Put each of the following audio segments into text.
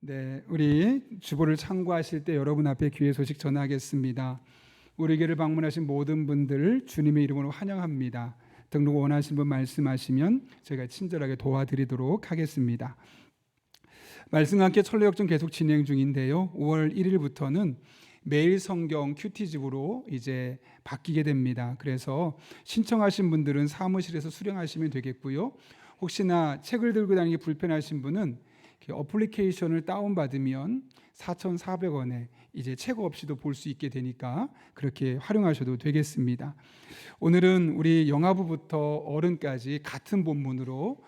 네, 우리 주보를 참고하실 때 여러분 앞에 귀의 소식 전하겠습니다. 우리 교회를 방문하신 모든 분들 주님의 이름으로 환영합니다. 등록 원하시는 분 말씀하시면 저희가 친절하게 도와드리도록 하겠습니다. 말씀과 함께 철로역정 계속 진행 중인데요. 5월 1일부터는 매일 성경 큐티집으로 이제 바뀌게 됩니다. 그래서 신청하신 분들은 사무실에서 수령하시면 되겠고요. 혹시나 책을 들고 다니기 불편하신 분은 어플리케이션을 다운받으면 4,400원에 이제 책 없이도 볼 수 있게 되니까 그렇게 활용하셔도 되겠습니다. 오늘은 우리 영아부부터 어른까지 같은 본문으로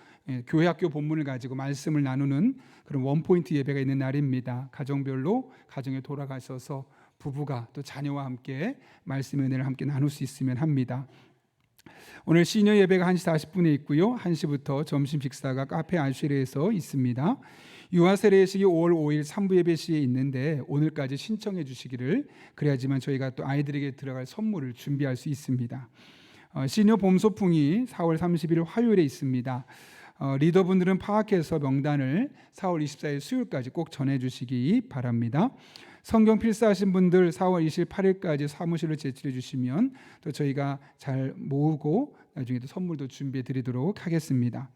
교회 학교 본문을 가지고 말씀을 나누는 그런 원포인트 예배가 있는 날입니다. 가정별로 가정에 돌아가셔서 부부가 또 자녀와 함께 말씀의 은혜를 함께 나눌 수 있으면 합니다. 오늘 시니어 예배가 1시 40분에 있고요. 1시부터 점심 식사가 카페 알쉐르에서 있습니다. 유아 세례식이 5월 5일 3부 예배 시에 있는데 오늘까지 신청해 주시기를, 그래야지만 저희가 또 아이들에게 들어갈 선물을 준비할 수 있습니다. 시니어 봄 소풍이 4월 30일 화요일에 있습니다. 리더분들은 파악해서 명단을 4월 24일 수요일까지 꼭 전해 주시기 바랍니다. 성경 필사하신 분들 4월 28일까지 사무실로 제출해 주시면 또 저희가 잘 모으고 나중에 또 선물도 준비해 드리도록 하겠습니다.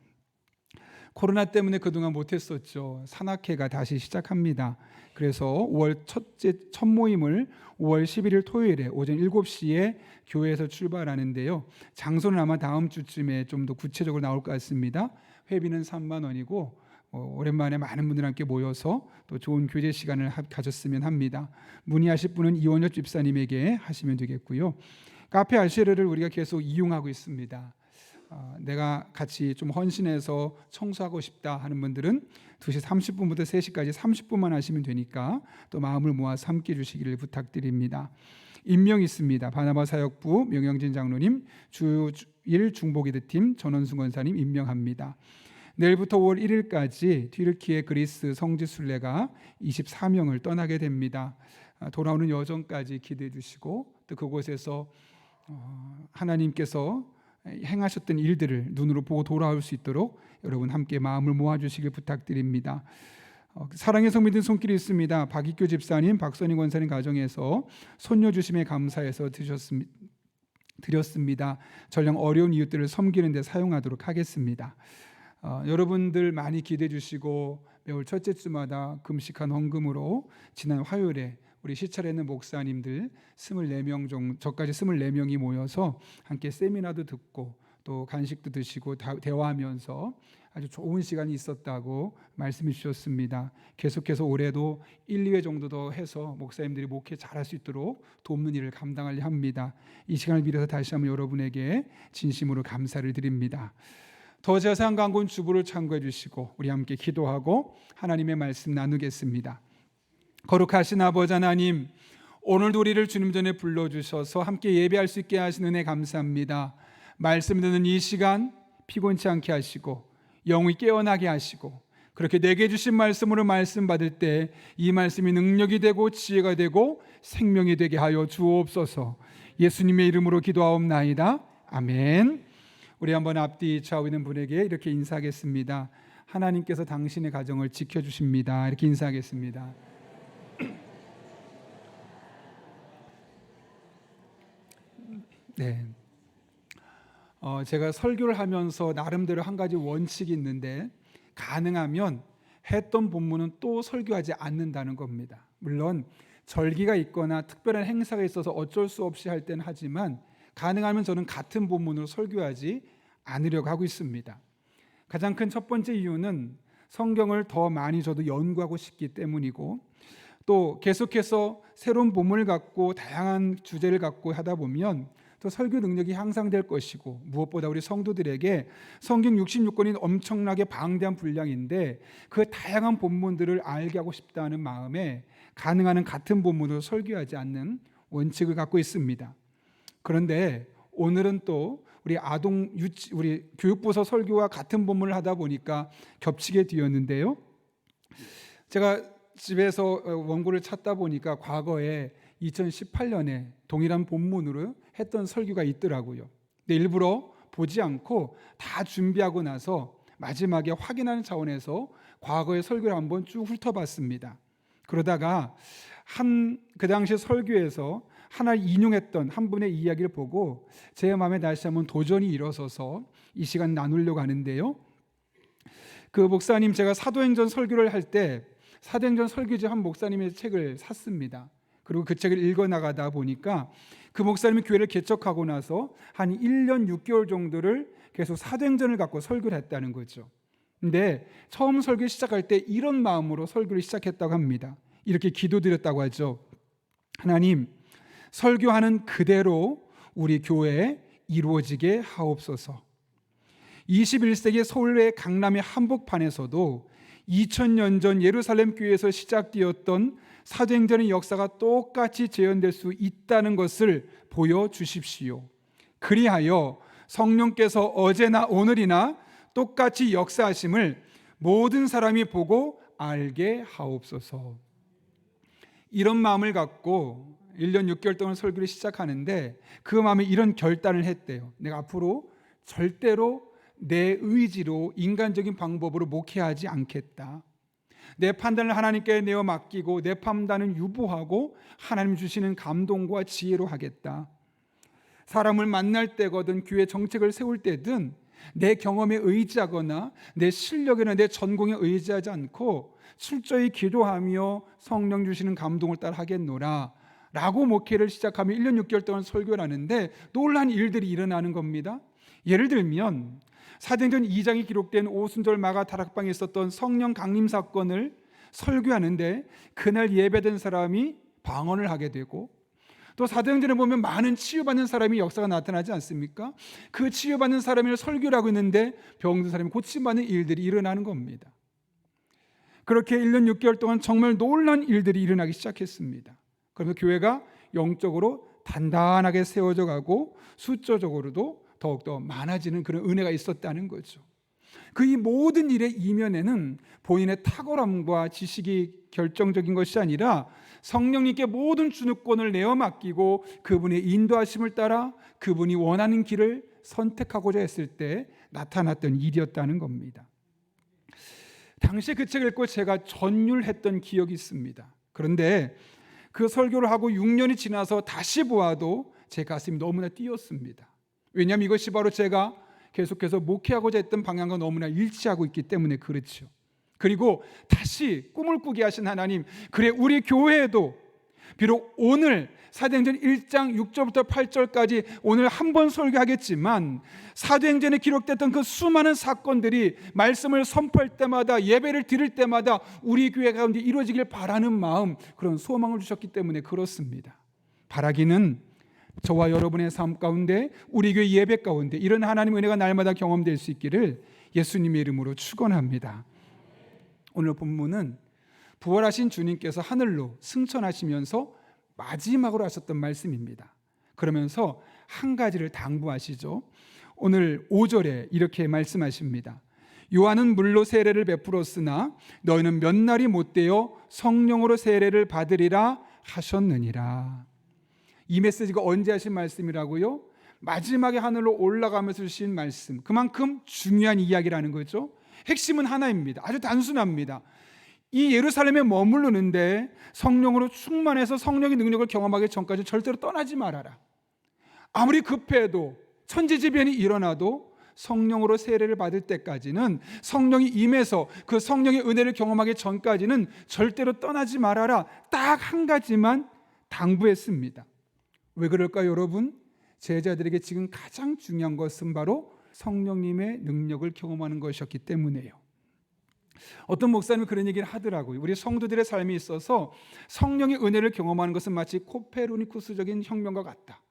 코로나 때문에 그동안 못했었죠. 산악회가 다시 시작합니다. 그래서 5월 첫 모임을 5월 11일 토요일에 오전 7시에 교회에서 출발하는데요. 장소는 아마 다음 주쯤에 좀 더 구체적으로 나올 것 같습니다. 회비는 3만 원이고 오랜만에 많은 분들 함께 모여서 또 좋은 교제 시간을 가졌으면 합니다. 문의하실 분은 이원엽 집사님에게 하시면 되겠고요. 카페 알쉐르를 우리가 계속 이용하고 있습니다. 내가 같이 좀 헌신해서 청소하고 싶다 하는 분들은 2시 30분부터 3시까지 30분만 하시면 되니까 또 마음을 모아서 함께 해주시기를 부탁드립니다. 임명 있습니다. 바나바 사역부 명영진 장로님, 주1 중보기도팀 전원순 권사님 임명합니다. 내일부터 5월 1일까지 튀르키예 그리스 성지 순례가 24명을 떠나게 됩니다. 돌아오는 여정까지 기대해 주시고 또 그곳에서 하나님께서 행하셨던 일들을 눈으로 보고 돌아올 수 있도록 여러분 함께 마음을 모아주시길 부탁드립니다. 사랑의 성민들 손길이 있습니다. 박익교 집사님, 박선희 권사님 가정에서 손녀 주심에 감사해서 드렸습니다. 전령 어려운 이웃들을 섬기는 데 사용하도록 하겠습니다. 여러분들 많이 기대해 주시고 매월 첫째 주마다 금식한 헌금으로 지난 화요일에 우리 시찰에 있는 목사님들 24명 정도, 저까지 24명이 모여서 함께 세미나도 듣고 또 간식도 드시고 대화하면서 아주 좋은 시간이 있었다고 말씀해 주셨습니다. 계속해서 올해도 1, 2회 정도 더 해서 목사님들이 목회 잘할 수 있도록 돕는 일을 감당하려 합니다. 이 시간을 빌어서 다시 한번 여러분에게 진심으로 감사를 드립니다. 더 자세한 광고는 주보를 참고해 주시고 우리 함께 기도하고 하나님의 말씀 나누겠습니다. 거룩하신 아버지 하나님, 오늘도 우리를 주님 전에 불러주셔서 함께 예배할 수 있게 하신 은혜 감사합니다. 말씀 듣는 이 시간 피곤치 않게 하시고 영이 깨어나게 하시고 그렇게 내게 주신 말씀으로 말씀 받을 때 이 말씀이 능력이 되고 지혜가 되고 생명이 되게 하여 주옵소서. 예수님의 이름으로 기도하옵나이다. 아멘. 우리 한번 앞뒤 좌우 있는 분에게 이렇게 인사하겠습니다. 하나님께서 당신의 가정을 지켜주십니다. 이렇게 인사하겠습니다. 네. 제가 설교를 하면서 나름대로 한 가지 원칙이 있는데 가능하면 했던 본문은 또 설교하지 않는다는 겁니다. 물론 절기가 있거나 특별한 행사가 있어서 어쩔 수 없이 할 때는 하지만 가능하면 저는 같은 본문으로 설교하지 않으려고 하고 있습니다. 가장 큰 첫 번째 이유는 성경을 더 많이 저도 연구하고 싶기 때문이고 또 계속해서 새로운 본문을 갖고 다양한 주제를 갖고 하다 보면 또 설교 능력이 향상될 것이고 무엇보다 우리 성도들에게 성경 66권이 엄청나게 방대한 분량인데 그 다양한 본문들을 알게 하고 싶다는 마음에 가능한 한 같은 본문으로 설교하지 않는 원칙을 갖고 있습니다. 그런데 오늘은 또 우리 교육부서 설교와 같은 본문을 하다 보니까 겹치게 되었는데요. 제가 집에서 원고를 찾다 보니까 과거에 2018년에 동일한 본문으로 했던 설교가 있더라고요. 근데 일부러 보지 않고 다 준비하고 나서 마지막에 확인하는 차원에서 과거의 설교를 한번 쭉 훑어봤습니다. 그러다가 그 당시 설교에서 하나 인용했던 한 분의 이야기를 보고 제 마음에 다시 한번 도전이 일어서서 이 시간 나누려고 하는데요. 그 목사님, 제가 사도행전 설교를 할 때 사도행전 설교지 한 목사님의 책을 샀습니다. 그리고 그 책을 읽어나가다 보니까 그 목사님이 교회를 개척하고 나서 한 1년 6개월 정도를 계속 사도행전을 갖고 설교를 했다는 거죠. 근데 처음 설교 시작할 때 이런 마음으로 설교를 시작했다고 합니다. 이렇게 기도드렸다고 하죠. 하나님, 설교하는 그대로 우리 교회에 이루어지게 하옵소서. 21세기 서울의 강남의 한복판에서도 2000년 전 예루살렘 교회에서 시작되었던 사도행전의 역사가 똑같이 재현될 수 있다는 것을 보여주십시오. 그리하여 성령께서 어제나 오늘이나 똑같이 역사하심을 모든 사람이 보고 알게 하옵소서. 이런 마음을 갖고 1년 6개월 동안 설교를 시작하는데 그 마음에 이런 결단을 했대요. 내가 앞으로 절대로 내 의지로 인간적인 방법으로 목회하지 않겠다. 내 판단을 하나님께 내어 맡기고 내 판단은 유보하고 하나님 주시는 감동과 지혜로 하겠다. 사람을 만날 때거든 교회 정책을 세울 때든 내 경험에 의지하거나 내 실력이나 내 전공에 의지하지 않고 철저히 기도하며 성령 주시는 감동을 따라 하겠노라 라고 목회를 시작하며 1년 6개월 동안 설교를 하는데 놀라운 일들이 일어나는 겁니다. 예를 들면 사도행전 2장에 기록된 오순절 마가 다락방에 있었던 성령 강림 사건을 설교하는데 그날 예배된 사람이 방언을 하게 되고, 또 사도행전에 보면 많은 치유받는 사람이 역사가 나타나지 않습니까? 그 치유받는 사람을 설교를 하고 있는데 병든 사람이 고침받는 일들이 일어나는 겁니다. 그렇게 1년 6개월 동안 정말 놀라운 일들이 일어나기 시작했습니다. 그러면서 교회가 영적으로 단단하게 세워져 가고 숫자적으로도 더욱더 많아지는 그런 은혜가 있었다는 거죠. 그 이 모든 일의 이면에는 본인의 탁월함과 지식이 결정적인 것이 아니라 성령님께 모든 주권을 내어 맡기고 그분의 인도하심을 따라 그분이 원하는 길을 선택하고자 했을 때 나타났던 일이었다는 겁니다. 당시에 그 책을 읽고 제가 전율했던 기억이 있습니다. 그런데 그 설교를 하고 6년이 지나서 다시 보아도 제 가슴이 너무나 뛰었습니다. 왜냐하면 이것이 바로 제가 계속해서 목회하고자 했던 방향과 너무나 일치하고 있기 때문에 그렇죠. 그리고 다시 꿈을 꾸게 하신 하나님, 그래 우리 교회에도 비록 오늘 사도행전 1장 6절부터 8절까지 오늘 한 번 설교하겠지만 사도행전에 기록됐던 그 수많은 사건들이 말씀을 선포할 때마다 예배를 드릴 때마다 우리 교회 가운데 이루어지길 바라는 마음, 그런 소망을 주셨기 때문에 그렇습니다. 바라기는 저와 여러분의 삶 가운데 우리 교회 예배 가운데 이런 하나님의 은혜가 날마다 경험될 수 있기를 예수님의 이름으로 축원합니다. 오늘 본문은 부활하신 주님께서 하늘로 승천하시면서 마지막으로 하셨던 말씀입니다. 그러면서 한 가지를 당부하시죠. 오늘 5절에 이렇게 말씀하십니다. 요한은 물로 세례를 베풀었으나 너희는 몇 날이 못되어 성령으로 세례를 받으리라 하셨느니라. 이 메시지가 언제 하신 말씀이라고요? 마지막에 하늘로 올라가면서 주신 말씀. 그만큼 중요한 이야기라는 거죠. 핵심은 하나입니다. 아주 단순합니다. 이 예루살렘에 머무르는데 성령으로 충만해서 성령의 능력을 경험하기 전까지 절대로 떠나지 말아라. 아무리 급해도 천지지변이 일어나도 성령으로 세례를 받을 때까지는, 성령이 임해서 그 성령의 은혜를 경험하기 전까지는 절대로 떠나지 말아라. 딱 한 가지만 당부했습니다. 왜 그럴까요, 여러분? 제자들에게 지금 가장 중요한 것은 바로 성령님의 능력을 경험하는 것이었기 때문에요. 어떤 목사님이 그런 얘기를 하더라고요. 우리 성도들의 삶에 있어서 성령의 은혜를 경험하는 것은 마치 코페르니쿠스적인 혁명과 같다.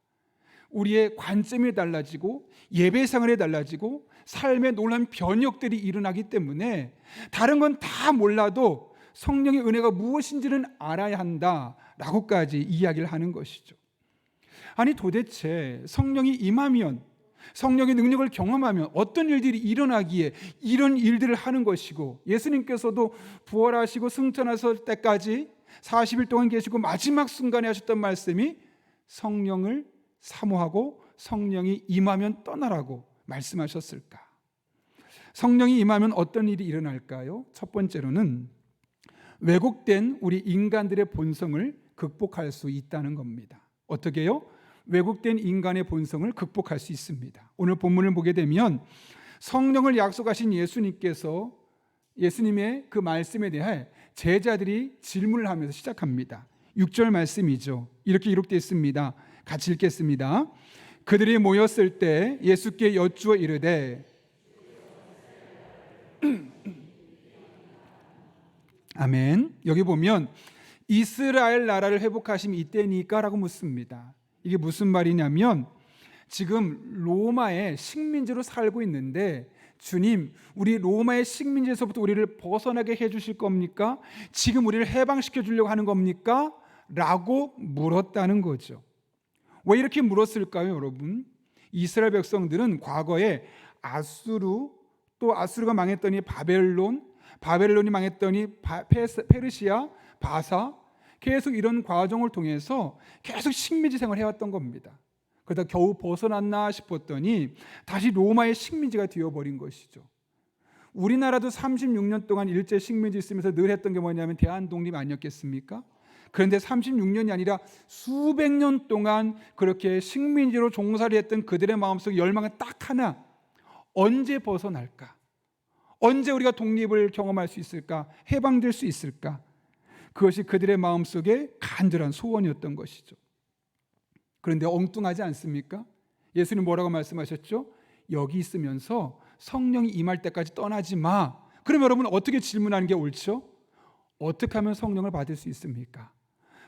우리의 관점이 달라지고 예배 생활이 달라지고 삶의 놀라운 변혁들이 일어나기 때문에 다른 건 다 몰라도 성령의 은혜가 무엇인지는 알아야 한다라고까지 이야기를 하는 것이죠. 아니 도대체 성령이 임하면, 성령의 능력을 경험하면 어떤 일들이 일어나기에 이런 일들을 하는 것이고, 예수님께서도 부활하시고 승천하실 때까지 40일 동안 계시고 마지막 순간에 하셨던 말씀이 성령을 사모하고 성령이 임하면 떠나라고 말씀하셨을까? 성령이 임하면 어떤 일이 일어날까요? 첫 번째로는 왜곡된 우리 인간들의 본성을 극복할 수 있다는 겁니다. 어떻게요? 왜곡된 인간의 본성을 극복할 수 있습니다. 오늘 본문을 보게 되면 성령을 약속하신 예수님께서 예수님의 그 말씀에 대해 제자들이 질문을 하면서 시작합니다. 6절 말씀이죠. 이렇게 기록되어 있습니다. 같이 읽겠습니다. 그들이 모였을 때 예수께 여쭈어 이르되 아멘. 여기 보면 이스라엘 나라를 회복하심이 이때니까 라고 묻습니다. 이게 무슨 말이냐면 지금 로마의 식민지로 살고 있는데 주님, 우리 로마의 식민지에서부터 우리를 벗어나게 해주실 겁니까? 지금 우리를 해방시켜 주려고 하는 겁니까? 라고 물었다는 거죠. 왜 이렇게 물었을까요, 여러분? 이스라엘 백성들은 과거에 아수르, 또 아수르가 망했더니 바벨론이 망했더니 페르시아, 바사, 계속 이런 과정을 통해서 계속 식민지 생활을 해왔던 겁니다. 그러다 겨우 벗어났나 싶었더니 다시 로마의 식민지가 되어버린 것이죠. 우리나라도 36년 동안 일제 식민지 있으면서 늘 했던 게 뭐냐면 대한독립 아니었겠습니까? 그런데 36년이 아니라 수백 년 동안 그렇게 식민지로 종살이 했던 그들의 마음속 열망은 딱 하나, 언제 벗어날까? 언제 우리가 독립을 경험할 수 있을까? 해방될 수 있을까? 그것이 그들의 마음속에 간절한 소원이었던 것이죠. 그런데 엉뚱하지 않습니까? 예수님 뭐라고 말씀하셨죠? 여기 있으면서 성령이 임할 때까지 떠나지 마. 그럼 여러분 어떻게 질문하는 게 옳죠? 어떻게 하면 성령을 받을 수 있습니까?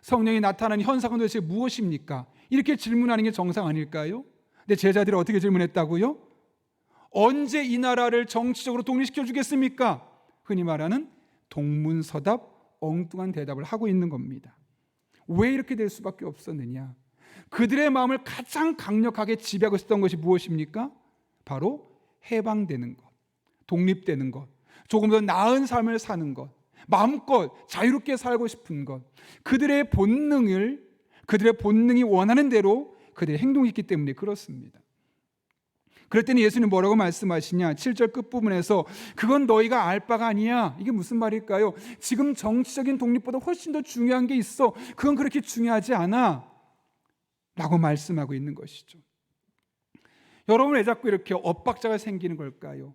성령이 나타나는 현상은 도대체 무엇입니까? 이렇게 질문하는 게 정상 아닐까요? 근데 제자들이 어떻게 질문했다고요? 언제 이 나라를 정치적으로 독립시켜 주겠습니까? 흔히 말하는 동문서답 엉뚱한 대답을 하고 있는 겁니다. 왜 이렇게 될 수밖에 없었느냐? 그들의 마음을 가장 강력하게 지배하고 있었던 것이 무엇입니까? 바로 해방되는 것, 독립되는 것, 조금 더 나은 삶을 사는 것, 마음껏 자유롭게 살고 싶은 것, 그들의 본능이 원하는 대로 그들의 행동이 있기 때문에 그렇습니다. 그럴 때는 예수님 뭐라고 말씀하시냐? 7절 끝부분에서 그건 너희가 알 바가 아니야. 이게 무슨 말일까요? 지금 정치적인 독립보다 훨씬 더 중요한 게 있어. 그건 그렇게 중요하지 않아 라고 말씀하고 있는 것이죠. 여러분 왜 자꾸 이렇게 엇박자가 생기는 걸까요?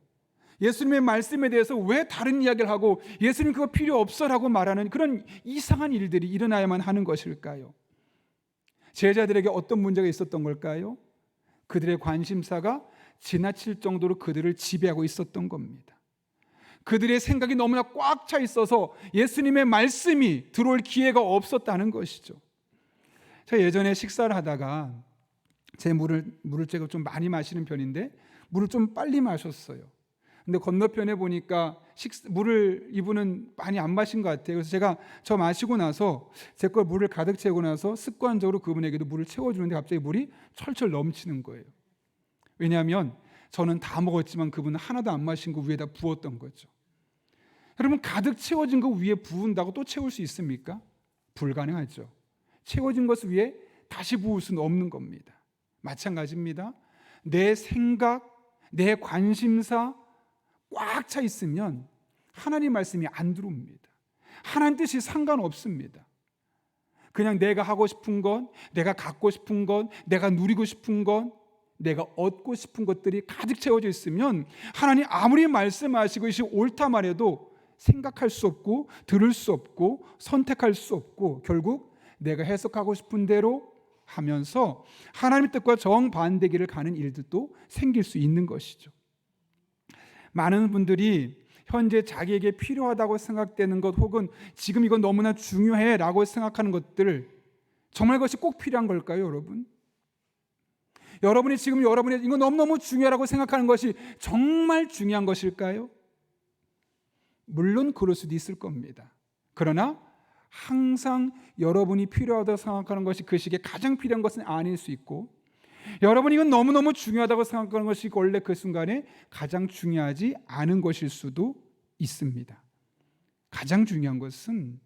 예수님의 말씀에 대해서 왜 다른 이야기를 하고 예수님 그거 필요 없어라고 말하는 그런 이상한 일들이 일어나야만 하는 것일까요? 제자들에게 어떤 문제가 있었던 걸까요? 그들의 관심사가 지나칠 정도로 그들을 지배하고 있었던 겁니다. 그들의 생각이 너무나 꽉 차 있어서 예수님의 말씀이 들어올 기회가 없었다는 것이죠. 제가 예전에 식사를 하다가 제 물을 제가 좀 많이 마시는 편인데 물을 좀 빨리 마셨어요. 근데 건너편에 보니까 물을 이분은 많이 안 마신 것 같아요. 그래서 제가 저 마시고 나서 제 걸 물을 가득 채우고 나서 습관적으로 그분에게도 물을 채워주는데 갑자기 물이 철철 넘치는 거예요. 왜냐하면 저는 다 먹었지만 그분은 하나도 안 마신 거 위에다 부었던 거죠. 여러분 가득 채워진 거 위에 부은다고 또 채울 수 있습니까? 불가능하죠. 채워진 것 위에 다시 부을 수는 없는 겁니다. 마찬가지입니다. 내 생각, 내 관심사 꽉 차 있으면 하나님 말씀이 안 들어옵니다. 하나님 뜻이 상관없습니다. 그냥 내가 하고 싶은 것, 내가 갖고 싶은 것, 내가 누리고 싶은 것, 내가 얻고 싶은 것들이 가득 채워져 있으면 하나님 아무리 말씀하시고 이것이 옳다 말해도 생각할 수 없고 들을 수 없고 선택할 수 없고 결국 내가 해석하고 싶은 대로 하면서 하나님의 뜻과 정반대기를 가는 일들도 생길 수 있는 것이죠. 많은 분들이 현재 자기에게 필요하다고 생각되는 것 혹은 지금 이건 너무나 중요해라고 생각하는 것들 정말 그것이 꼭 필요한 걸까요, 여러분? 여러분이 지금 여러분의 이거 너무너무 중요하다고 생각하는 것이 정말 중요한 것일까요? 물론 그럴 수도 있을 겁니다. 그러나 항상 여러분이 필요하다고 생각하는 것이 그 시기에 가장 필요한 것은 아닐 수 있고 여러분이 이건 너무너무 중요하다고 생각하는 것이 원래 그 순간에 가장 중요하지 않은 것일 수도 있습니다. 가장 중요한 것은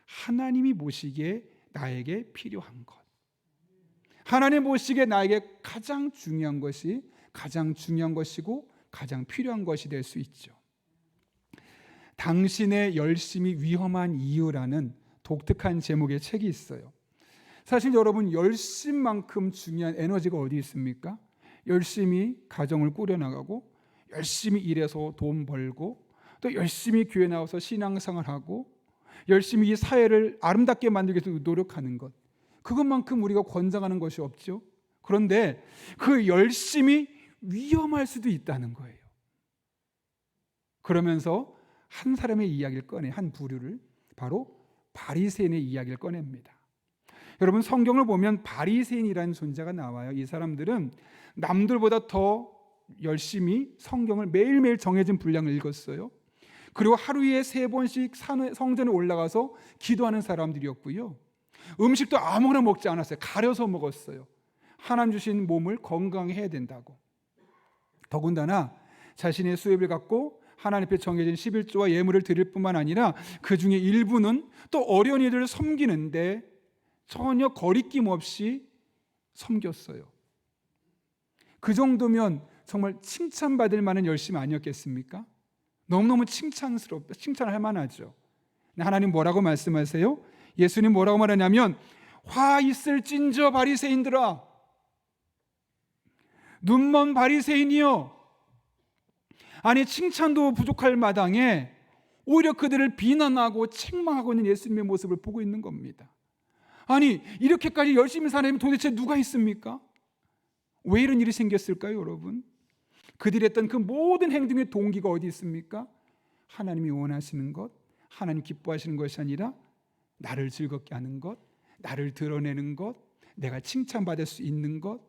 하나님이 보시기에 나에게 필요한 것, 하나님 보시기에 나에게 가장 중요한 것이 가장 중요한 것이고 가장 필요한 것이 될 수 있죠. 당신의 열심이 위험한 이유라는 독특한 제목의 책이 있어요. 사실 여러분, 열심만큼 중요한 에너지가 어디 있습니까? 열심히 가정을 꾸려나가고, 열심히 일해서 돈 벌고, 또 열심히 교회 나와서 신앙생활하고, 열심히 이 사회를 아름답게 만들기 위해서 노력하는 것, 그것만큼 우리가 권장하는 것이 없죠. 그런데 그 열심이 위험할 수도 있다는 거예요. 그러면서 한 사람의 이야기를 꺼내, 한 부류를, 바로 바리새인의 이야기를 꺼냅니다. 여러분, 성경을 보면 바리새인이라는 존재가 나와요. 이 사람들은 남들보다 더 열심히 성경을 매일매일 정해진 분량을 읽었어요. 그리고 하루에 3번씩 성전에 올라가서 기도하는 사람들이었고요. 음식도 아무거나 먹지 않았어요. 가려서 먹었어요. 하나님 주신 몸을 건강히 해야 된다고. 더군다나 자신의 수입을 갖고 하나님 앞에 정해진 11조와 예물을 드릴 뿐만 아니라 그 중에 일부는 또 어려운 이들을 섬기는데 전혀 거리낌 없이 섬겼어요. 그 정도면 정말 칭찬받을 만한 열심 아니었겠습니까? 너무너무 칭찬할 만하죠. 하나님 뭐라고 말씀하세요? 예수님 뭐라고 말하냐면, 화 있을진저 바리새인들아, 눈먼 바리새인이여. 아니, 칭찬도 부족할 마당에 오히려 그들을 비난하고 책망하고 있는 예수님의 모습을 보고 있는 겁니다. 아니, 이렇게까지 열심히 사는 도대체 누가 있습니까? 왜 이런 일이 생겼을까요, 여러분? 그들이 했던 그 모든 행동의 동기가 어디 있습니까? 하나님이 원하시는 것, 하나님 기뻐하시는 것이 아니라 나를 즐겁게 하는 것, 나를 드러내는 것, 내가 칭찬받을 수 있는 것,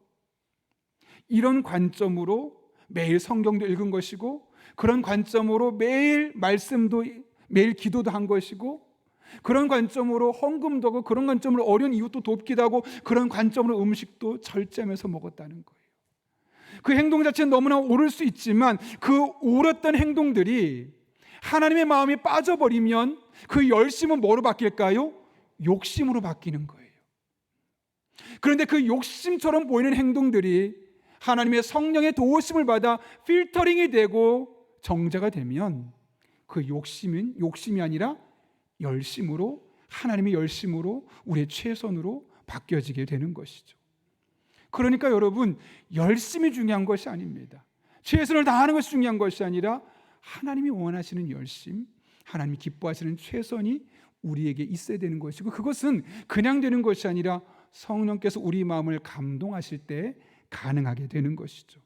이런 관점으로 매일 성경도 읽은 것이고, 그런 관점으로 매일 말씀도, 매일 기도도 한 것이고, 그런 관점으로 헌금도 하고, 그런 관점으로 어려운 이웃도 돕기도 하고, 그런 관점으로 음식도 절제하면서 먹었다는 거예요. 그 행동 자체는 너무나 옳을 수 있지만 그 옳았던 행동들이 하나님의 마음에 빠져버리면 그 열심은 뭐로 바뀔까요? 욕심으로 바뀌는 거예요. 그런데 그 욕심처럼 보이는 행동들이 하나님의 성령의 도우심을 받아 필터링이 되고 정제가 되면 그 욕심이 아니라 열심으로, 하나님의 열심으로, 우리의 최선으로 바뀌어지게 되는 것이죠. 그러니까 여러분, 열심이 중요한 것이 아닙니다. 최선을 다하는 것이 중요한 것이 아니라 하나님이 원하시는 열심, 하나님이 기뻐하시는 최선이 우리에게 있어야 되는 것이고, 그것은 그냥 되는 것이 아니라 성령께서 우리 마음을 감동하실 때 가능하게 되는 것이죠.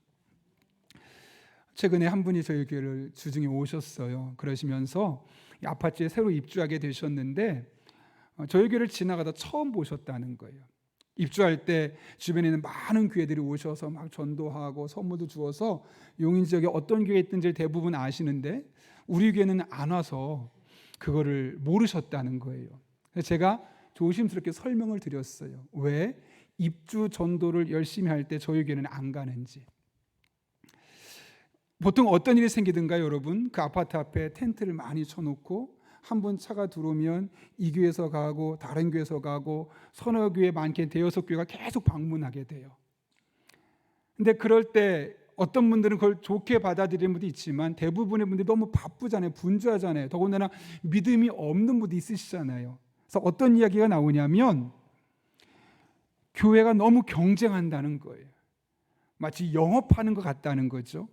최근에 한 분이 저희 교회를 주중에 오셨어요. 그러시면서 이 아파트에 새로 입주하게 되셨는데 저희 교회를 지나가다 처음 보셨다는 거예요. 입주할 때 주변에 있는 많은 교회들이 오셔서 막 전도하고 선물도 주어서 용인 지역에 어떤 교회에 있든지 대부분 아시는데 우리 교회는 안 와서 그거를 모르셨다는 거예요. 그래서 제가 조심스럽게 설명을 드렸어요. 왜 입주 전도를 열심히 할 때 저희 교회는 안 가는지. 보통 어떤 일이 생기든가요, 여러분? 그 아파트 앞에 텐트를 많이 쳐놓고 한 번 차가 들어오면 이 교회에서 가고 다른 교회에서 가고 서너 교회, 많게 대여섯 교회가 계속 방문하게 돼요. 근데 그럴 때 어떤 분들은 그걸 좋게 받아들이는 분도 있지만 대부분의 분들이 너무 바쁘잖아요. 분주하잖아요. 더군다나 믿음이 없는 분도 있으시잖아요. 그래서 어떤 이야기가 나오냐면 교회가 너무 경쟁한다는 거예요. 마치 영업하는 것 같다는 거죠.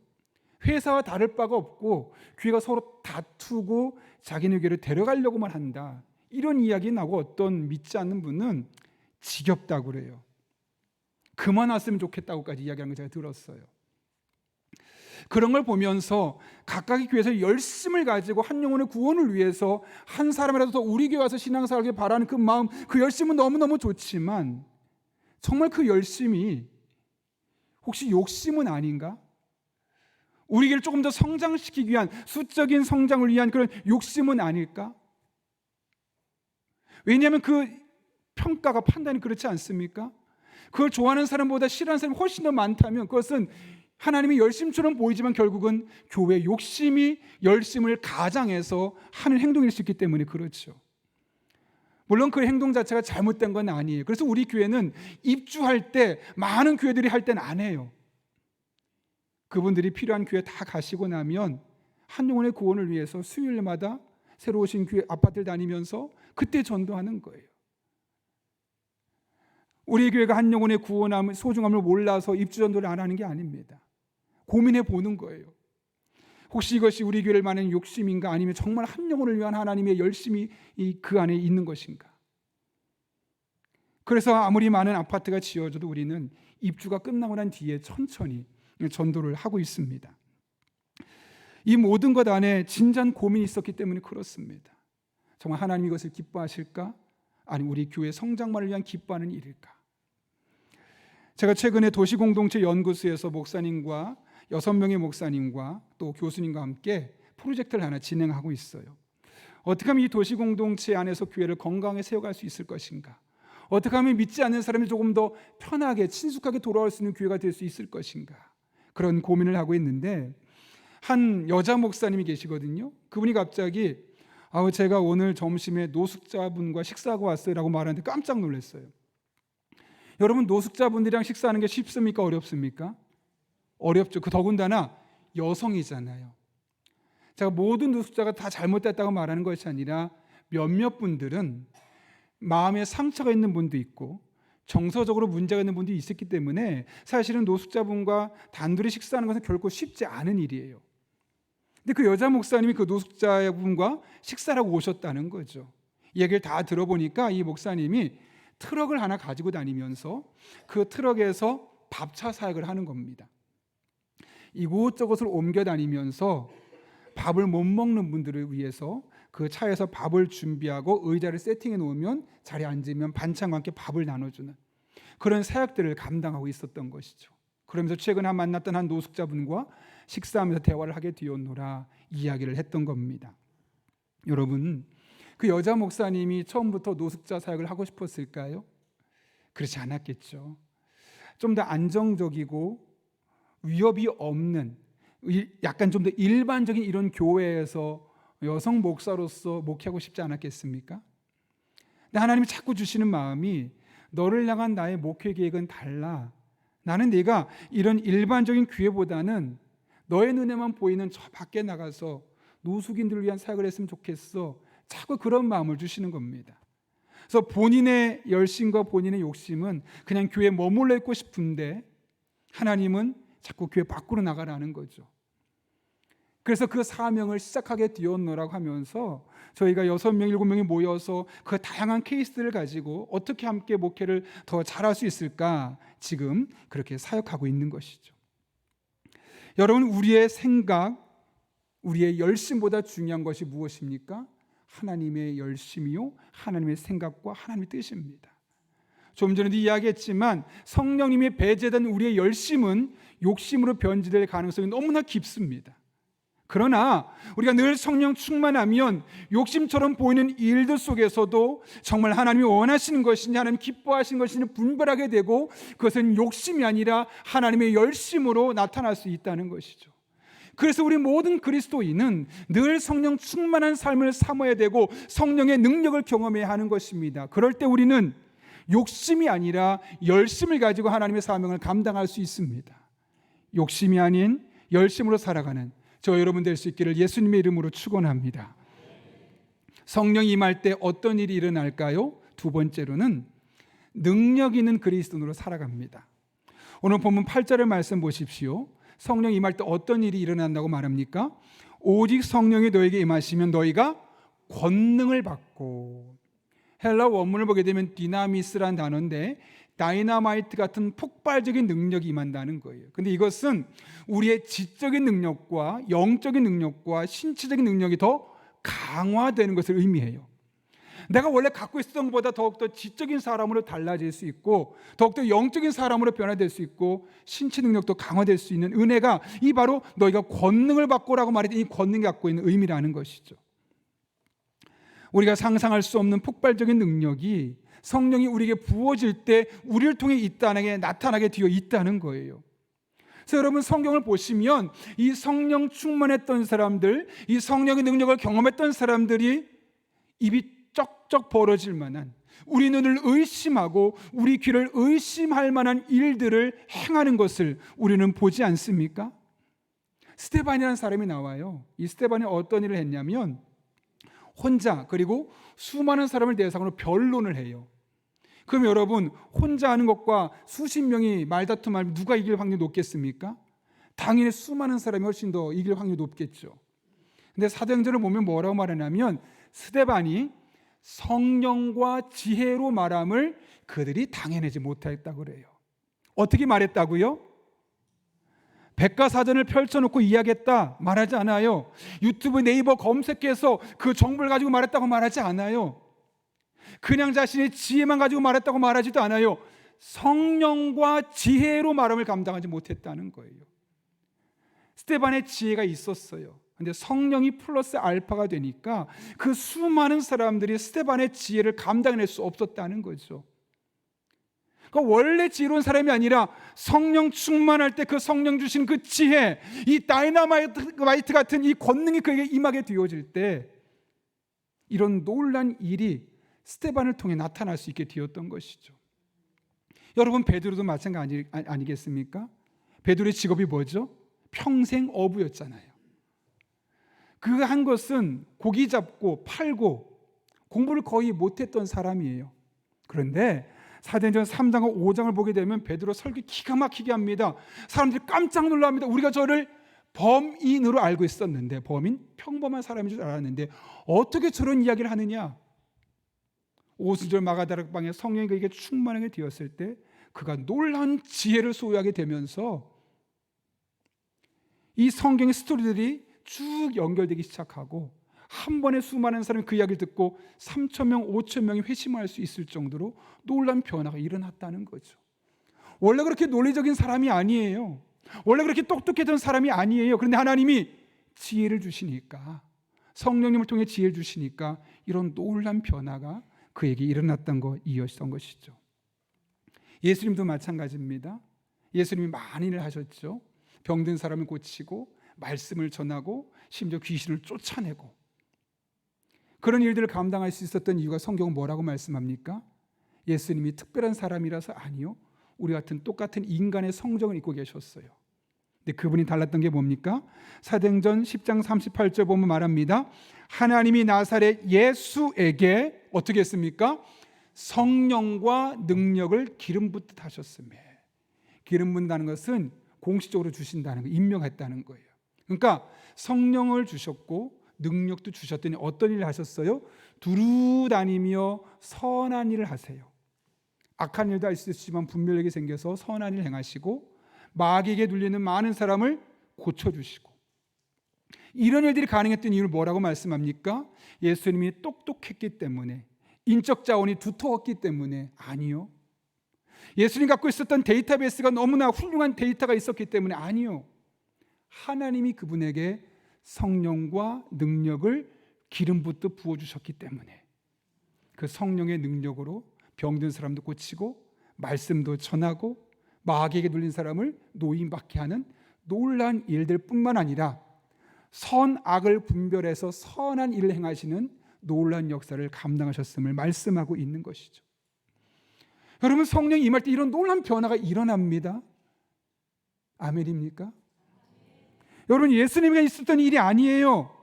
회사와 다를 바가 없고 교회가 서로 다투고 자기네 교회를 데려가려고만 한다, 이런 이야기 나고 어떤 믿지 않는 분은 지겹다고 그래요. 그만 왔으면 좋겠다고까지 이야기하는 걸 제가 들었어요. 그런 걸 보면서 각각의 교회에서 열심을 가지고 한 영혼의 구원을 위해서 한 사람이라도 더 우리 교회 와서 신앙생활을 바라는 그 마음, 그 열심은 너무너무 좋지만 정말 그 열심이 혹시 욕심은 아닌가? 우리 교회를 조금 더 성장시키기 위한, 수적인 성장을 위한 그런 욕심은 아닐까? 왜냐하면 그 평가가, 판단이 그렇지 않습니까? 그걸 좋아하는 사람보다 싫어하는 사람이 훨씬 더 많다면 그것은 하나님의 열심처럼 보이지만 결국은 교회의 욕심이 열심을 가장해서 하는 행동일 수 있기 때문에 그렇죠. 물론 그 행동 자체가 잘못된 건 아니에요. 그래서 우리 교회는 입주할 때 많은 교회들이 할 때는 안 해요. 그분들이 필요한 교회 다 가시고 나면 한 영혼의 구원을 위해서 수요일마다 새로 오신 교회 아파트를 다니면서 그때 전도하는 거예요. 우리 교회가 한 영혼의 구원함, 소중함을 몰라서 입주 전도를 안 하는 게 아닙니다. 고민해 보는 거예요. 혹시 이것이 우리 교회를 많은 욕심인가, 아니면 정말 한 영혼을 위한 하나님의 열심이 그 안에 있는 것인가? 그래서 아무리 많은 아파트가 지어져도 우리는 입주가 끝나고 난 뒤에 천천히 전도를 하고 있습니다. 이 모든 것 안에 진지한 고민이 있었기 때문에 그렇습니다. 정말 하나님이 이것을 기뻐하실까? 아니면 우리 교회 성장만을 위한 기뻐하는 일일까? 제가 최근에 도시공동체 연구소에서 목사님과 6명의 목사님과 또 교수님과 함께 프로젝트를 하나 진행하고 있어요. 어떻게 하면 이 도시공동체 안에서 교회를 건강하게 세워갈 수 있을 것인가? 어떻게 하면 믿지 않는 사람이 조금 더 편하게 친숙하게 돌아올 수 있는 교회가 될 수 있을 것인가? 그런 고민을 하고 있는데 한 여자 목사님이 계시거든요. 그분이 갑자기 제가 오늘 점심에 노숙자분과 식사하고 왔어요 라고 말하는데 깜짝 놀랐어요. 여러분, 노숙자분들이랑 식사하는 게 쉽습니까? 어렵습니까? 어렵죠. 그 더군다나 여성이잖아요. 제가 모든 노숙자가 다 잘못됐다고 말하는 것이 아니라 몇몇 분들은 마음에 상처가 있는 분도 있고 정서적으로 문제가 있는 분도 있었기 때문에 사실은 노숙자분과 단둘이 식사하는 것은 결코 쉽지 않은 일이에요. 근데 그 여자 목사님이 그 노숙자분과 식사를 하고 오셨다는 거죠. 이 얘기를 다 들어보니까 이 목사님이 트럭을 하나 가지고 다니면서 그 트럭에서 밥차 사역을 하는 겁니다. 이곳저곳을 옮겨 다니면서 밥을 못 먹는 분들을 위해서 그 차에서 밥을 준비하고 의자를 세팅해 놓으면 자리에 앉으면 반찬과 함께 밥을 나눠주는 그런 사역들을 감당하고 있었던 것이죠. 그러면서 최근에 만났던 한 노숙자분과 식사하면서 대화를 하게 되었노라 이야기를 했던 겁니다. 여러분, 그 여자 목사님이 처음부터 노숙자 사역을 하고 싶었을까요? 그렇지 않았겠죠. 좀 더 안정적이고 위협이 없는 약간 좀 더 일반적인 이런 교회에서 여성 목사로서 목회하고 싶지 않았겠습니까? 근데 하나님이 자꾸 주시는 마음이 너를 향한 나의 목회 계획은 달라. 나는 네가 이런 일반적인 교회보다는 너의 눈에만 보이는 저 밖에 나가서 노숙인들을 위한 사역을 했으면 좋겠어. 자꾸 그런 마음을 주시는 겁니다. 그래서 본인의 열심과 본인의 욕심은 그냥 교회에 머물러 있고 싶은데 하나님은 자꾸 교회 밖으로 나가라는 거죠. 그래서 그 사명을 시작하게 되었노라고 하면서 저희가 6명, 7명이 모여서 그 다양한 케이스들을 가지고 어떻게 함께 목회를 더 잘할 수 있을까 지금 그렇게 사역하고 있는 것이죠. 여러분, 우리의 생각, 우리의 열심보다 중요한 것이 무엇입니까? 하나님의 열심이요, 하나님의 생각과 하나님의 뜻입니다. 좀 전에도 이야기했지만 성령님이 배제된 우리의 열심은 욕심으로 변질될 가능성이 너무나 깊습니다. 그러나 우리가 늘 성령 충만하면 욕심처럼 보이는 일들 속에서도 정말 하나님이 원하시는 것인지 하나님 기뻐하시는 것인지 분별하게 되고 그것은 욕심이 아니라 하나님의 열심으로 나타날 수 있다는 것이죠. 그래서 우리 모든 그리스도인은 늘 성령 충만한 삶을 삼아야 되고 성령의 능력을 경험해야 하는 것입니다. 그럴 때 우리는 욕심이 아니라 열심을 가지고 하나님의 사명을 감당할 수 있습니다. 욕심이 아닌 열심으로 살아가는 저 여러분 될 수 있기를 예수님의 이름으로 축원합니다. 성령이 임할 때 어떤 일이 일어날까요? 두 번째로는 능력 있는 그리스도인으로 살아갑니다. 오늘 본문 8절의 말씀 보십시오. 성령이 임할 때 어떤 일이 일어난다고 말합니까? 오직 성령이 너에게 임하시면 너희가 권능을 받고, 헬라 원문을 보게 되면 디나미스란 단어인데 다이나마이트 같은 폭발적인 능력이 임한다는 거예요. 근데 이것은 우리의 지적인 능력과 영적인 능력과 신체적인 능력이 더 강화되는 것을 의미해요. 내가 원래 갖고 있었던 것보다 더욱더 지적인 사람으로 달라질 수 있고 더욱더 영적인 사람으로 변화될 수 있고 신체 능력도 강화될 수 있는 은혜가 이 바로 너희가 권능을 받고라고 말했던 이 권능이 갖고 있는 의미라는 것이죠. 우리가 상상할 수 없는 폭발적인 능력이 성령이 우리에게 부어질 때 우리를 통해 이 땅에 나타나게 되어 있다는 거예요. 그래서 여러분, 성경을 보시면 이 성령 충만했던 사람들, 이 성령의 능력을 경험했던 사람들이 입이 쩍쩍 벌어질 만한, 우리 눈을 의심하고 우리 귀를 의심할 만한 일들을 행하는 것을 우리는 보지 않습니까? 스데반이라는 사람이 나와요. 이 스데반이 어떤 일을 했냐면 혼자 그리고 수많은 사람을 대상으로 변론을 해요. 그럼 여러분, 혼자 하는 것과 수십 명이 말다툼하면 누가 이길 확률이 높겠습니까? 당연히 수많은 사람이 훨씬 더 이길 확률이 높겠죠. 근데 사도행전을 보면 뭐라고 말하냐면 스데반이 성령과 지혜로 말함을 그들이 당해내지 못했다고 그래요. 어떻게 말했다고요? 백과사전을 펼쳐놓고 이야기했다 말하지 않아요. 유튜브, 네이버 검색해서 그 정보를 가지고 말했다고 말하지 않아요. 그냥 자신의 지혜만 가지고 말했다고 말하지도 않아요. 성령과 지혜로 말함을 감당하지 못했다는 거예요. 스데반의 지혜가 있었어요. 근데 성령이 플러스 알파가 되니까 그 수많은 사람들이 스데반의 지혜를 감당해낼 수 없었다는 거죠. 그러니까 원래 지혜로운 사람이 아니라 성령 충만할 때 그 성령 주신 그 지혜, 이 다이너마이트 같은 이 권능이 그에게 임하게 되어질 때 이런 놀란 일이 스데반을 통해 나타날 수 있게 되었던 것이죠. 여러분, 베드로도 마찬가지 아니겠습니까? 베드로의 직업이 뭐죠? 평생 어부였잖아요. 그 한 것은 고기 잡고 팔고 공부를 거의 못했던 사람이에요. 그런데 사도행전 3장과 5장을 보게 되면 베드로 설교 기가 막히게 합니다. 사람들이 깜짝 놀랍니다. 우리가 저를 범인으로 알고 있었는데, 범인? 평범한 사람인 줄 알았는데 어떻게 저런 이야기를 하느냐? 오순절 마가다락방에 성령이 그에게 충만하게 되었을 때 그가 놀라운 지혜를 소유하게 되면서 이 성경의 스토리들이 쭉 연결되기 시작하고 한 번에 수많은 사람이 그 이야기를 듣고 3,000명, 5,000명이 회심할 수 있을 정도로 놀라운 변화가 일어났다는 거죠. 원래 그렇게 논리적인 사람이 아니에요. 원래 그렇게 똑똑했던 사람이 아니에요. 그런데 하나님이 지혜를 주시니까, 성령님을 통해 지혜를 주시니까 이런 놀라운 변화가 그에게 일어났던 이었던 것이죠. 예수님도 마찬가지입니다. 예수님이 많은 일을 하셨죠. 병든 사람을 고치고 말씀을 전하고 심지어 귀신을 쫓아내고, 그런 일들을 감당할 수 있었던 이유가 성경은 뭐라고 말씀합니까? 예수님이 특별한 사람이라서 아니요, 우리 같은 똑같은 인간의 성정을 입고 계셨어요. 근데 그분이 달랐던 게 뭡니까? 사도행전 10장 38절 보면 말합니다. 하나님이 나사렛 예수에게 어떻게 했습니까? 성령과 능력을 기름 붓듯 하셨으며, 기름 붓는다는 것은 공식적으로 주신다는 거, 임명했다는 거예요. 그러니까 성령을 주셨고 능력도 주셨더니 어떤 일을 하셨어요? 두루 다니며 선한 일을 하세요. 악한 일도 할 수 있지만 분별력이 생겨서 선한 일을 행하시고 마귀에게 눌리는 많은 사람을 고쳐주시고, 이런 일들이 가능했던 이유를 뭐라고 말씀합니까? 예수님이 똑똑했기 때문에, 인적 자원이 두터웠기 때문에? 아니요. 예수님 갖고 있었던 데이터베이스가 너무나 훌륭한 데이터가 있었기 때문에? 아니요. 하나님이 그분에게 성령과 능력을 기름 붓듯 부어주셨기 때문에 그 성령의 능력으로 병든 사람도 고치고 말씀도 전하고 마귀에게 눌린 사람을 노임받게 하는 놀라운 일들 뿐만 아니라 선악을 분별해서 선한 일을 행하시는 놀라운 역사를 감당하셨음을 말씀하고 있는 것이죠. 여러분, 성령이 임할 때 이런 놀라운 변화가 일어납니다. 아멘입니까? 여러분, 예수님에게 있었던 일이 아니에요.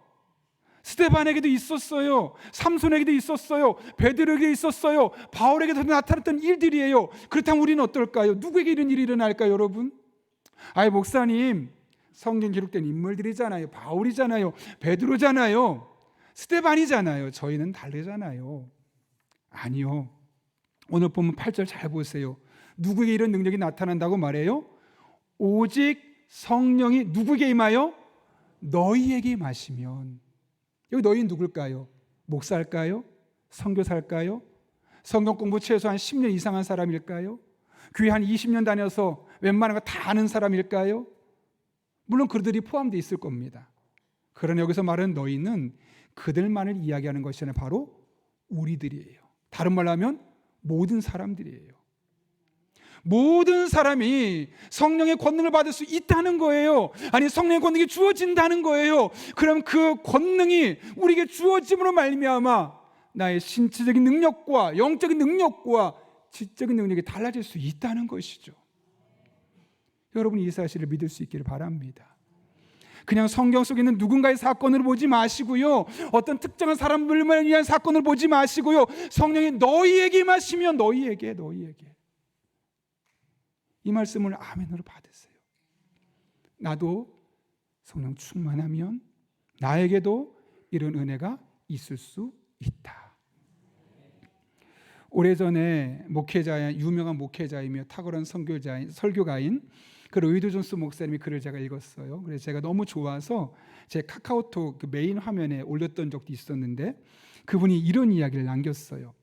스데반에게도 있었어요. 삼손에게도 있었어요. 베드로에게도 있었어요. 바울에게도 나타났던 일들이에요. 그렇다면 우리는 어떨까요? 누구에게 이런 일이 일어날까요, 여러분? 아이, 목사님, 성경 기록된 인물들이잖아요. 바울이잖아요. 베드로잖아요. 스데반이잖아요. 저희는 다르잖아요. 아니요. 오늘 보면 8절 잘 보세요. 누구에게 이런 능력이 나타난다고 말해요? 오직 성령이 누구에게 임하여? 너희에게 임하시면. 여기 너희는 누굴까요? 목사일까요? 선교사일까요? 성경 공부 최소한 10년 이상 한 사람일까요? 교회 한 20년 다녀서 웬만한 거 다 아는 사람일까요? 물론 그들이 포함되어 있을 겁니다. 그러나 여기서 말하는 너희는 그들만을 이야기하는 것이 아니라 바로 우리들이에요. 다른 말로 하면 모든 사람들이에요. 모든 사람이 성령의 권능을 받을 수 있다는 거예요. 아니, 성령의 권능이 주어진다는 거예요. 그럼 그 권능이 우리에게 주어짐으로 말미암아 나의 신체적인 능력과 영적인 능력과 지적인 능력이 달라질 수 있다는 것이죠. 여러분이 이 사실을 믿을 수 있기를 바랍니다. 그냥 성경 속에 있는 누군가의 사건을 보지 마시고요, 어떤 특정한 사람들만 위한 사건을 보지 마시고요, 성령이 너희에게 임하시면 너희에게 이 말씀을 아멘으로 받으세요. 나도 성령 충만하면 나에게도 이런 은혜가 있을 수 있다. 오래전에 유명한 목회자이며 탁월한 설교가인 그 로이드 존스 목사님이 글을 제가 읽었어요. 그래서 제가 너무 좋아서 제 카카오톡 그 메인 화면에 올렸던 적도 있었는데, 그분이 이런 이야기를 남겼어요.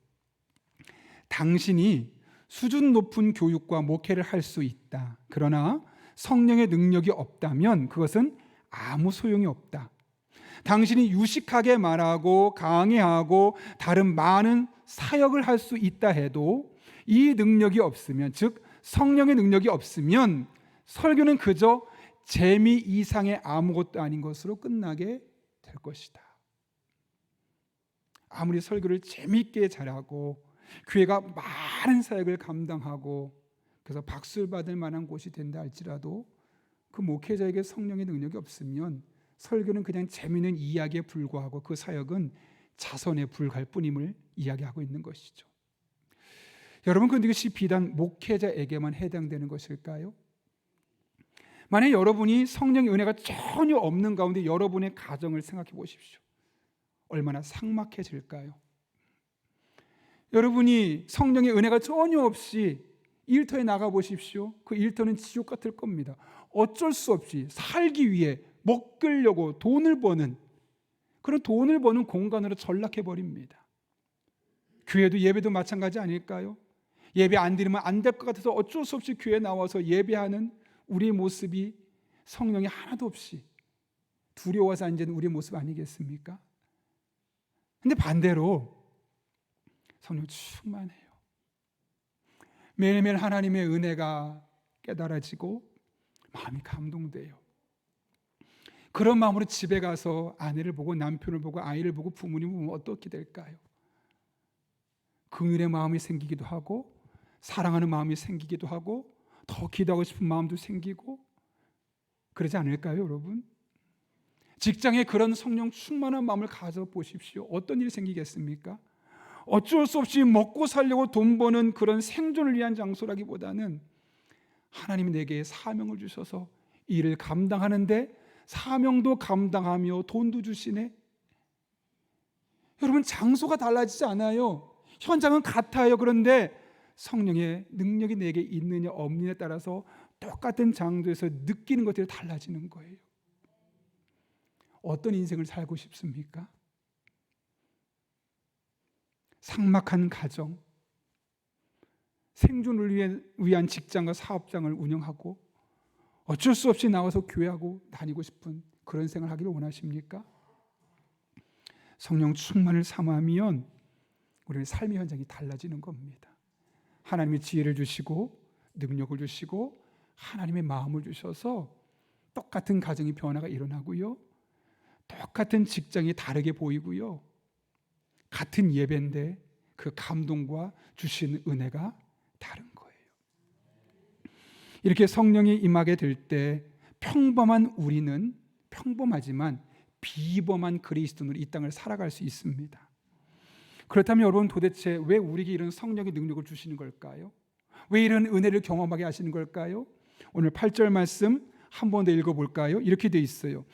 당신이 수준 높은 교육과 목회를 할 수 있다. 그러나 성령의 능력이 없다면 그것은 아무 소용이 없다. 당신이 유식하게 말하고 강의하고 다른 많은 사역을 할 수 있다 해도 이 능력이 없으면, 즉 성령의 능력이 없으면 설교는 그저 재미 이상의 아무것도 아닌 것으로 끝나게 될 것이다. 아무리 설교를 재미있게 잘하고 교회가 많은 사역을 감당하고 그래서 박수를 받을 만한 곳이 된다 할지라도 그 목회자에게 성령의 능력이 없으면 설교는 그냥 재미있는 이야기에 불과하고 그 사역은 자선에 불과할 뿐임을 이야기하고 있는 것이죠. 여러분, 그런데 이것이 비단 목회자에게만 해당되는 것일까요? 만약 여러분이 성령의 은혜가 전혀 없는 가운데 여러분의 가정을 생각해 보십시오. 얼마나 삭막해질까요? 여러분이 성령의 은혜가 전혀 없이 일터에 나가 보십시오. 그 일터는 지옥 같을 겁니다. 어쩔 수 없이 살기 위해 먹으려고 돈을 버는 공간으로 전락해 버립니다. 교회도 예배도 마찬가지 아닐까요? 예배 안 드리면 안 될 것 같아서 어쩔 수 없이 교회에 나와서 예배하는 우리의 모습이 성령이 하나도 없이 두려워서 앉은 우리의 모습 아니겠습니까? 근데 반대로 성령 충만해요. 매일매일 하나님의 은혜가 깨달아지고 마음이 감동돼요. 그런 마음으로 집에 가서 아내를 보고 남편을 보고 아이를 보고 부모님을 보면 어떻게 될까요? 긍휼의 마음이 생기기도 하고 사랑하는 마음이 생기기도 하고 더 기도하고 싶은 마음도 생기고 그러지 않을까요, 여러분? 직장에 그런 성령 충만한 마음을 가져보십시오. 어떤 일이 생기겠습니까? 어쩔 수 없이 먹고 살려고 돈 버는 그런 생존을 위한 장소라기보다는 하나님이 내게 사명을 주셔서 일을 감당하는데 사명도 감당하며 돈도 주시네. 여러분, 장소가 달라지지 않아요. 현장은 같아요. 그런데 성령의 능력이 내게 있느냐 없느냐에 따라서 똑같은 장소에서 느끼는 것들이 달라지는 거예요. 어떤 인생을 살고 싶습니까? 삭막한 가정, 생존을 위한 직장과 사업장을 운영하고 어쩔 수 없이 나와서 교회하고 다니고 싶은 그런 생활을 하기를 원하십니까? 성령 충만을 삼으면 우리의 삶의 현장이 달라지는 겁니다. 하나님의 지혜를 주시고 능력을 주시고 하나님의 마음을 주셔서 똑같은 가정의 변화가 일어나고요, 똑같은 직장이 다르게 보이고요, 같은 예배인데 그 감동과 주시는 은혜가 다른 거예요. 이렇게 성령이 임하게 될 때 평범한 우리는 평범하지만 비범한 그리스도인으로 이 땅을 살아갈 수 있습니다. 그렇다면 여러분, 도대체 왜 우리에게 이런 성령의 능력을 주시는 걸까요? 왜 이런 은혜를 경험하게 하시는 걸까요? 오늘 8절 말씀 한 번 더 읽어볼까요? 이렇게 돼 있어요.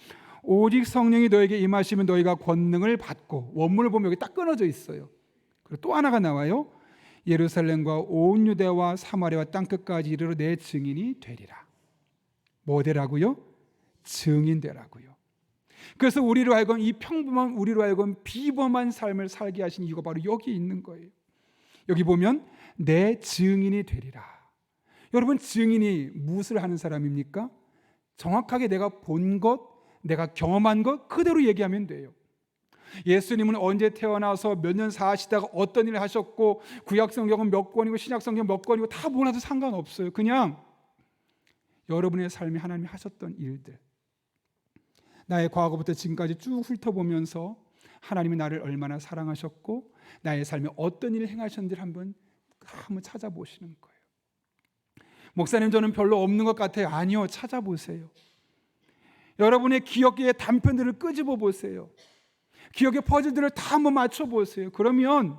오직 성령이 너에게 임하시면 너희가 권능을 받고, 원문을 보면 여기 딱 끊어져 있어요. 그리고 또 하나가 나와요. 예루살렘과 온 유대와 사마리아와 땅끝까지 이르러 내 증인이 되리라. 뭐 되라고요? 증인 되라고요. 그래서 우리로 하여금 이 평범한 우리로 하여금 비범한 삶을 살게 하신 이유가 바로 여기 있는 거예요. 여기 보면 내 증인이 되리라. 여러분, 증인이 무엇을 하는 사람입니까? 정확하게 내가 본 것, 내가 경험한 것 그대로 얘기하면 돼요. 예수님은 언제 태어나서 몇 년 사시다가 어떤 일을 하셨고 구약성경은 몇 권이고 신약성경 몇 권이고 다 몰라도 상관없어요. 그냥 여러분의 삶이 하나님이 하셨던 일들, 나의 과거부터 지금까지 쭉 훑어보면서 하나님이 나를 얼마나 사랑하셨고 나의 삶에 어떤 일을 행하셨는지를 한번 찾아보시는 거예요. 목사님, 저는 별로 없는 것 같아요. 아니요, 찾아보세요. 여러분의 기억의 단편들을 끄집어 보세요. 기억의 퍼즐들을 다 한번 맞춰 보세요. 그러면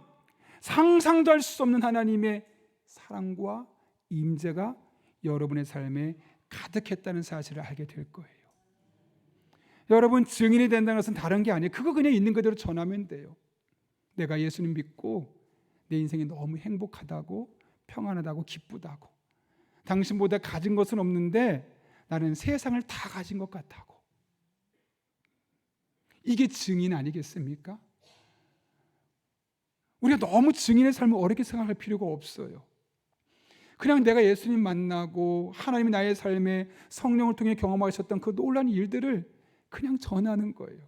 상상도 할 수 없는 하나님의 사랑과 임재가 여러분의 삶에 가득했다는 사실을 알게 될 거예요. 여러분, 증인이 된다는 것은 다른 게 아니에요. 그거 그냥 있는 그대로 전하면 돼요. 내가 예수님 믿고 내 인생이 너무 행복하다고, 평안하다고, 기쁘다고, 당신보다 가진 것은 없는데 나는 세상을 다 가진 것 같다고. 이게 증인 아니겠습니까? 우리가 너무 증인의 삶을 어렵게 생각할 필요가 없어요. 그냥 내가 예수님 만나고 하나님이 나의 삶에 성령을 통해 경험하셨던 그 놀라운 일들을 그냥 전하는 거예요.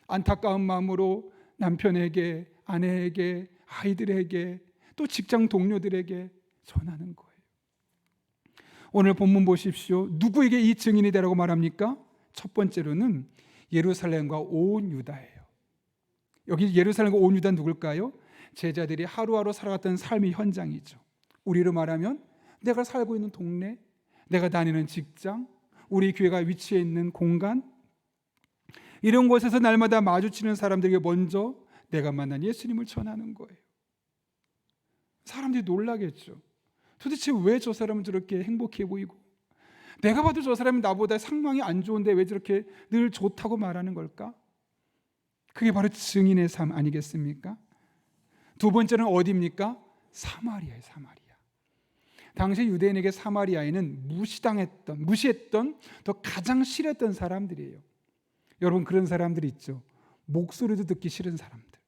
안타까운 마음으로 남편에게, 아내에게, 아이들에게, 또 직장 동료들에게 전하는 거예요. 오늘 본문 보십시오. 누구에게 이 증인이 되라고 말합니까? 첫 번째로는 예루살렘과 온 유다예요. 여기 예루살렘과 온 유다는 누굴까요? 제자들이 하루하루 살아갔던 삶의 현장이죠. 우리로 말하면 내가 살고 있는 동네, 내가 다니는 직장, 우리 교회가 위치해 있는 공간, 이런 곳에서 날마다 마주치는 사람들에게 먼저 내가 만난 예수님을 전하는 거예요. 사람들이 놀라겠죠. 도대체 왜 저 사람은 저렇게 행복해 보이고, 내가 봐도 저 사람이 나보다 상황이 안 좋은데 왜 저렇게 늘 좋다고 말하는 걸까? 그게 바로 증인의 삶 아니겠습니까? 두 번째는 어디입니까? 사마리아예요. 사마리아. 당시 유대인에게 사마리아인은 무시했던 더 가장 싫었던 사람들이에요. 여러분, 그런 사람들 있죠. 목소리도 듣기 싫은 사람들,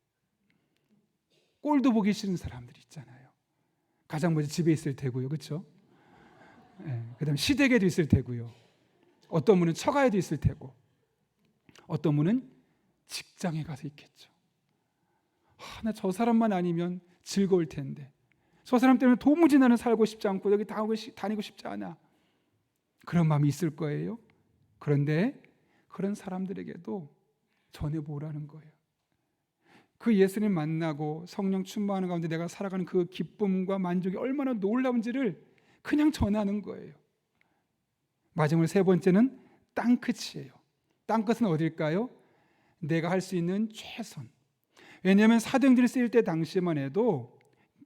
꼴도 보기 싫은 사람들 있잖아요. 가장 먼저 집에 있을 테고요, 그렇죠? 그다음 시댁에도 있을 테고요. 어떤 분은 처가에도 있을 테고, 어떤 분은 직장에 가서 있겠죠. 나 저 사람만 아니면 즐거울 텐데, 저 사람 때문에 도무지 나는 살고 싶지 않고 여기 다니고 싶지 않아. 그런 마음이 있을 거예요. 그런데 그런 사람들에게도 전해보라는 거예요. 그 예수님 만나고 성령 충만하는 가운데 내가 살아가는 그 기쁨과 만족이 얼마나 놀라운지를 그냥 전하는 거예요. 마지막으로 세 번째는 땅끝이에요. 땅끝은 어딜까요? 내가 할 수 있는 최선. 왜냐하면 사도행전을 쓰일 때 당시만 해도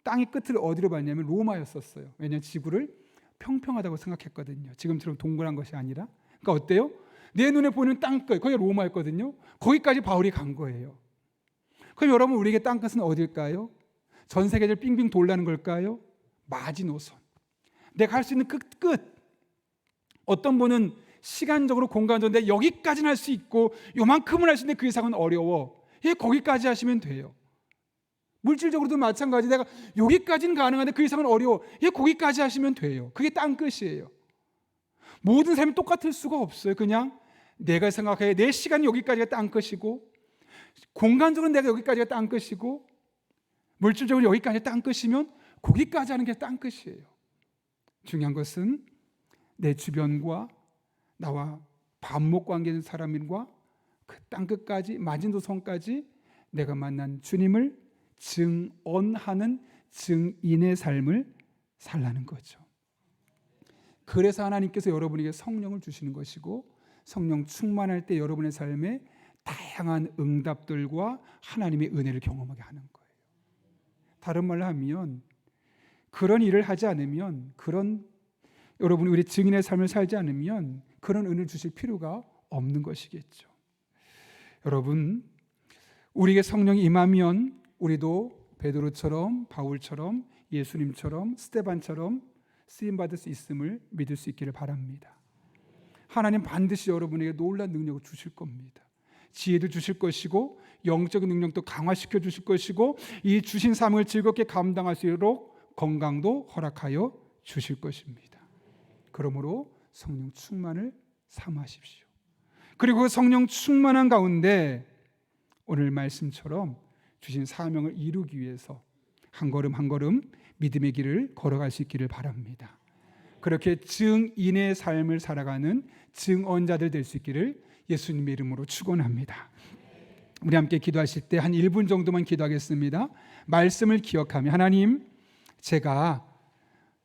땅의 끝을 어디로 봤냐면 로마였었어요. 왜냐하면 지구를 평평하다고 생각했거든요. 지금처럼 동그란 것이 아니라. 그러니까 어때요? 내 눈에 보이는 땅끝, 거기가 로마였거든요. 거기까지 바울이 간 거예요. 그럼 여러분, 우리에게 땅끝은 어딜까요? 전 세계를 빙빙 돌라는 걸까요? 마지노선. 내가 할 수 있는 끝. 어떤 분은 시간적으로 공간적으로 내가 여기까지는 할 수 있고 요만큼은 할 수 있는데 그 이상은 어려워. 거기까지 하시면 돼요. 물질적으로도 마찬가지. 내가 여기까지는 가능한데 그 이상은 어려워. 거기까지 하시면 돼요. 그게 땅끝이에요. 모든 삶이 똑같을 수가 없어요. 그냥 내가 생각해 내 시간이 여기까지가 땅끝이고, 공간적으로 내가 여기까지가 땅끝이고, 물질적으로 여기까지 땅끝이면 거기까지 하는 게 땅끝이에요. 중요한 것은 내 주변과 나와 반목 관계된 사람과 그 땅끝까지, 마지노선까지 내가 만난 주님을 증언하는 증인의 삶을 살라는 거죠. 그래서 하나님께서 여러분에게 성령을 주시는 것이고, 성령 충만할 때 여러분의 삶에 다양한 응답들과 하나님의 은혜를 경험하게 하는 거예요. 다른 말로 하면, 그런 일을 하지 않으면, 여러분이 우리 증인의 삶을 살지 않으면 그런 은혜를 주실 필요가 없는 것이겠죠. 여러분, 우리에게 성령이 임하면 우리도 베드로처럼, 바울처럼, 예수님처럼, 스데반처럼 쓰임받을 수 있음을 믿을 수 있기를 바랍니다. 하나님 반드시 여러분에게 놀라운 능력을 주실 겁니다. 지혜도 주실 것이고, 영적인 능력도 강화시켜 주실 것이고, 이 주신 사명을 즐겁게 감당할 수 있도록 건강도 허락하여 주실 것입니다. 그러므로 성령 충만을 삼으십시오. 그리고 그 성령 충만한 가운데 오늘 말씀처럼 주신 사명을 이루기 위해서 한 걸음 한 걸음 믿음의 길을 걸어갈 수 있기를 바랍니다. 그렇게 증인의 삶을 살아가는 증언자들 될 수 있기를 예수님의 이름으로 축원합니다. 우리 함께 기도하실 때 한 1분 정도만 기도하겠습니다. 말씀을 기억하며, 하나님, 제가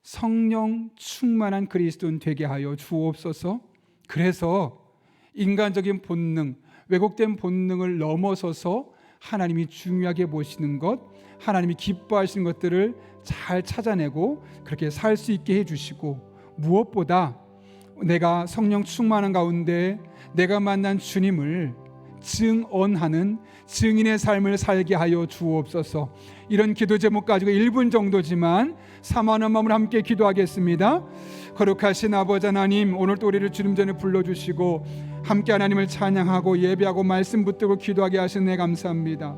성령 충만한 그리스도인 되게 하여 주옵소서. 그래서 인간적인 본능, 왜곡된 본능을 넘어서서 하나님이 중요하게 보시는 것, 하나님이 기뻐하시는 것들을 잘 찾아내고 그렇게 살 수 있게 해주시고, 무엇보다 내가 성령 충만한 가운데 내가 만난 주님을 증언하는 증인의 삶을 살게 하여 주옵소서. 이런 기도 제목 가지고 1분 정도지만 사모하는 마음으로 함께 기도하겠습니다. 거룩하신 아버지 하나님, 오늘 또 우리를 주님 전에 불러주시고 함께 하나님을 찬양하고 예배하고 말씀 붙들고 기도하게 하신 네 감사합니다.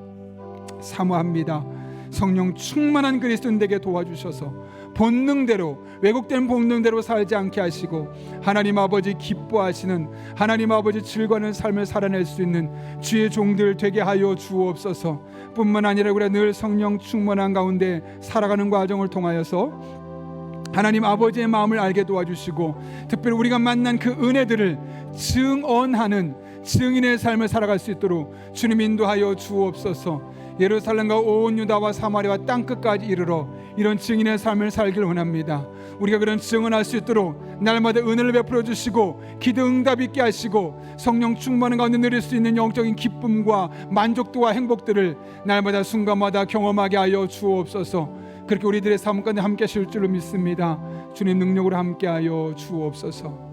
사모합니다. 성령 충만한 그리스도인에게 도와주셔서 본능대로, 왜곡된 본능대로 살지 않게 하시고 하나님 아버지 기뻐하시는, 하나님 아버지 즐거워하는 삶을 살아낼 수 있는 주의 종들 되게 하여 주옵소서. 뿐만 아니라 우리가 늘 성령 충만한 가운데 살아가는 과정을 통하여서 하나님 아버지의 마음을 알게 도와주시고, 특별히 우리가 만난 그 은혜들을 증언하는 증인의 삶을 살아갈 수 있도록 주님 인도하여 주옵소서. 예루살렘과 온 유다와 사마리아와 땅끝까지 이르러 이런 증인의 삶을 살길 원합니다. 우리가 그런 증언할 수 있도록 날마다 은혜를 베풀어 주시고 기도 응답 있게 하시고 성령 충만한 가운데 누릴 수 있는 영적인 기쁨과 만족도와 행복들을 날마다 순간마다 경험하게 하여 주옵소서. 그렇게 우리들의 삶 가운데 함께 하실 줄로 믿습니다. 주님 능력으로 함께 하여 주옵소서.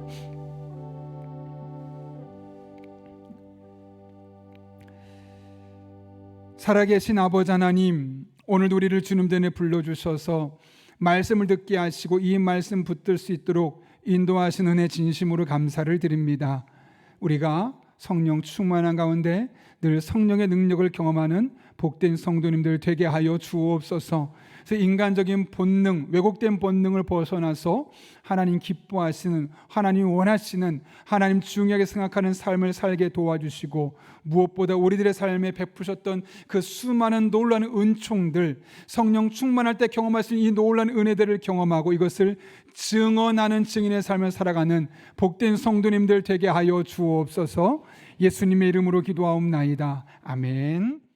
살아계신 아버지 하나님, 오늘도 우리를 주님 전에 불러주셔서 말씀을 듣게 하시고 이 말씀 붙들 수 있도록 인도하신 은혜 진심으로 감사를 드립니다. 우리가 성령 충만한 가운데 늘 성령의 능력을 경험하는 복된 성도님들 되게 하여 주옵소서. 그래서 인간적인 본능, 왜곡된 본능을 벗어나서 하나님 기뻐하시는, 하나님 원하시는, 하나님 중요하게 생각하는 삶을 살게 도와주시고, 무엇보다 우리들의 삶에 베푸셨던 그 수많은 놀라운 은총들, 성령 충만할 때 경험할 수 있는 이 놀라운 은혜들을 경험하고 이것을 증언하는 증인의 삶을 살아가는 복된 성도님들 되게 하여 주옵소서. 예수님의 이름으로 기도하옵나이다. 아멘.